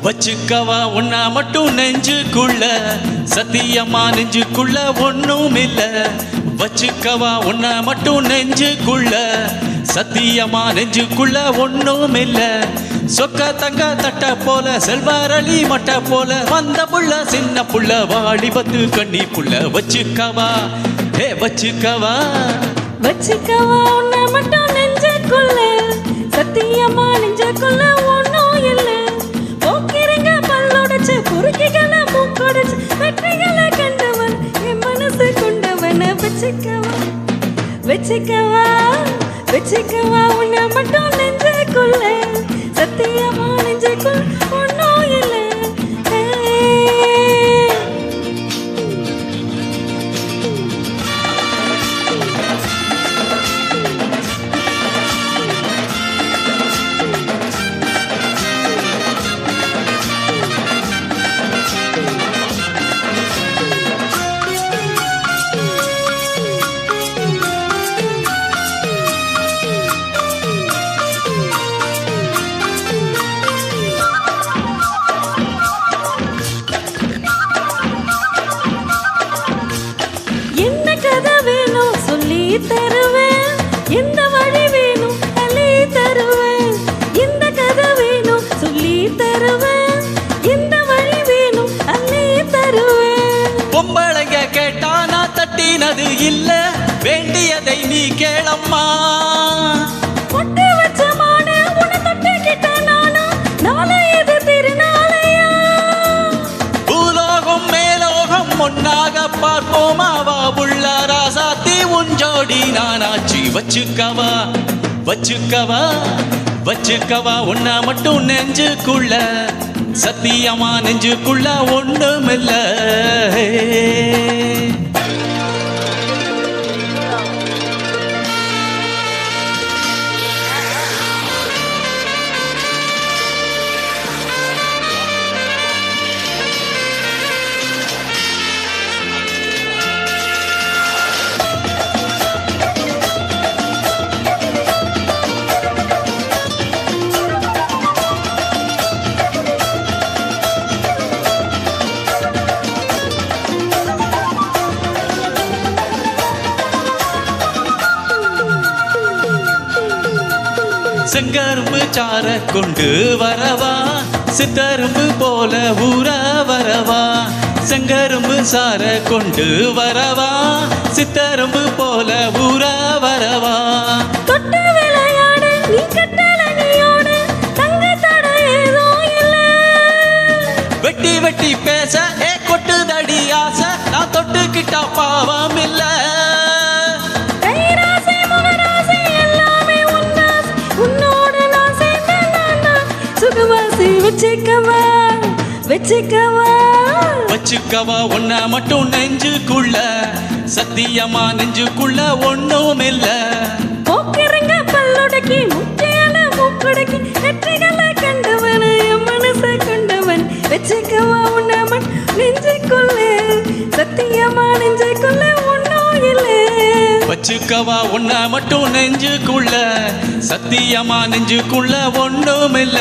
வச்சுக்கவா உன்னை மட்டும் நெஞ்சுக்குள்ள, சத்தியமா நெஞ்சுக்குள்ள ஒண்ணும் இல்ல. வச்சுக்கவா உன்னை மட்டும் நெஞ்சுக்குள்ள, சத்தியமா நெஞ்சுக்குள்ள ஒண்ணும் இல்ல. சொக்க தங்க தட்ட போல, செல்வாரளி மட்ட போல, வந்த புள்ள சின்ன புள்ள, வாலிபத்து கண்ணி புள்ள. வச்சுக்கவா ஹே வச்சுக்கவா, வச்சுக்கவா உன்னை மட்டும் நெஞ்சுக்குள்ள, சத்தியமா நெஞ்சுக்குள்ள ஒண்ணும் இல்ல. போக்கிறங்க பல்லோடச்சு, பொறுக்கிகளை மூக்கொடைச்சு, வெற்றிகளை கண்டவன் என் மனசு கொண்டவன. வச்சுக்கவா வச்சுக்கவா வச்சுக்கவா உன்னை மட்டும் நெஞ்சுக்குள்ள, சத்தியமா நெஞ்சுக்குள்ள ஒண்ணும் இல்ல. என்ன கதை வேணும் சொல்லி தருவேன், எந்த வழி வேணும் அள்ளி தருவேன். எந்த கதை வேணும் சொல்லி தருவேன், எந்த வழி வேணும் அள்ளி தருவேன். பொம்பளைங்க கேட்டா நான் தட்டினது இல்ல, வேண்டியதை நீ கேளம்மா. பொட்டு வச்ச மான உன்னை தொட்டுக்கிட்ட நானும், நாளை இது திருநாளையா. பூலோகம் மேலோகம் ஒன்னாக பார்ப்போமா, வா புள்ள ராசாத்தி உன் ஜோடி நானாச்சு. வச்சுக்கவா வச்சுக்கவா வச்சுக்கவா உன்னை மட்டும் நெஞ்சுக்குள்ள, சத்தியமா நெஞ்சுக்குள்ள ஒண்ணுமில்ல. செங்கரும்பு சார கொண்டு வரவா, சித்தரும்பு போல ஊற வரவா. செங்கரும்பு சார கொண்டு வரவா, சித்தரும்பு போல ஊற வரவா. தொட்டு விளையாட நீ கட்டல நீயோட, தங்க தட ஏதோ இல்ல. வெட்டி வெட்டி பேச ஏ கொட்டுதடி ஆசை, நான் தொட்டுக்கிட்டா பாவம் இல்ல. கைராசி முகராசி எல்லாமே உன்னாசி, உன்னோட நான் சேர்ந்தேன்னா சுகவாசி. வச்சுக்கவா வச்சுக்கவா வச்சுக்கவா உன்னை மட்டும் நெஞ்சுக்குள்ள, சத்தியமா நெஞ்சுக்குள்ள ஒண்ணும் இல்ல. போக்கிறங்க பல்லொடக்கி, முக்கியல மூக்கொடக்கி, வெற்றிகளை கண்டவன் என் மனசை கொண்டவன். வச்சுக்கவா உன்னை மட்டும் நெஞ்சுக்குள்ள, சத்தியமா நெஞ்சுக்குள்ள ஒண்ணும் இல்லை. வச்சுக்கவா உன்னை மட்டும் நெஞ்சுக்குள்ள, சத்தியமா நெஞ்சுக்குள்ள ஒண்ணும் இல்ல.